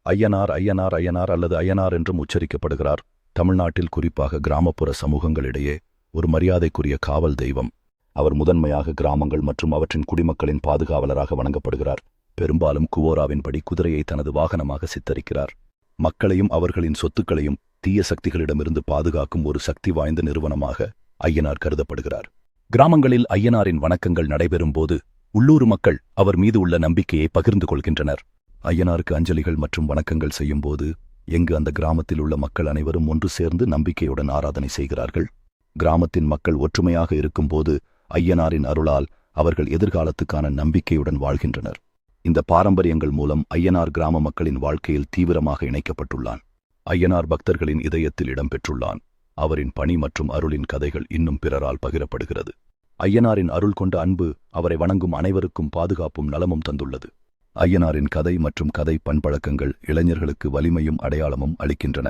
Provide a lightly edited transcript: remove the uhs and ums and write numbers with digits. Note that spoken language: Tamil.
ஐயனார் ஐயனார் ஐயனார் அல்லது ஐயனார் என்றும் உச்சரிக்கப்படுகிறார். தமிழ்நாட்டில் குறிப்பாக கிராமப்புற சமூகங்களிடையே ஒரு மரியாதைக்குரிய காவல் தெய்வம். அவர் முதன்மையாக கிராமங்கள் மற்றும் அவற்றின் குடிமக்களின் பாதுகாவலராக வணங்கப்படுகிறார். பெரும்பாலும் குவோராவின்படி குதிரையை தனது வாகனமாக சித்தரிக்கிறார். மக்களையும் அவர்களின் சொத்துக்களையும் தீய சக்திகளிடமிருந்து பாதுகாக்கும் ஒரு சக்தி வாய்ந்த நிறுவனமாக ஐயனார் கருதப்படுகிறார். கிராமங்களில் ஐயனாரின் வணக்கங்கள் நடைபெறும் போது உள்ளூர் மக்கள் அவர் மீது உள்ள நம்பிக்கையை பகிர்ந்து கொள்கின்றனர். ஐயனாருக்கு அஞ்சலிகள் மற்றும் வணக்கங்கள் செய்யும் போது எங்கு அந்த கிராமத்தில் உள்ள மக்கள் அனைவரும் ஒன்று சேர்ந்து நம்பிக்கையுடன் ஆராதனை செய்கிறார்கள். கிராமத்தின் மக்கள் ஒற்றுமையாக இருக்கும்போது ஐயனாரின் அருளால் அவர்கள் எதிர்காலத்துக்கான நம்பிக்கையுடன் வாழ்கின்றனர். இந்த பாரம்பரியங்கள் மூலம் ஐயனார் கிராம மக்களின் வாழ்க்கையில் தீவிரமாக இணைக்கப்பட்டுள்ளான். ஐயனார் பக்தர்களின் இதயத்தில் இடம்பெற்றுள்ளான். அவரின் பணி மற்றும் அருளின் கதைகள் இன்னும் பிறரால் பகிரப்படுகிறது. ஐயனாரின் அருள் கொண்ட அன்பு அவரை வணங்கும் அனைவருக்கும் பாதுகாப்பும் நலமும் தந்துள்ளது. ஐயனாரின் கதை மற்றும் கதை பண்பழக்கங்கள் இளைஞர்களுக்கு வலிமையும் அடையாளமும் அளிக்கின்றன.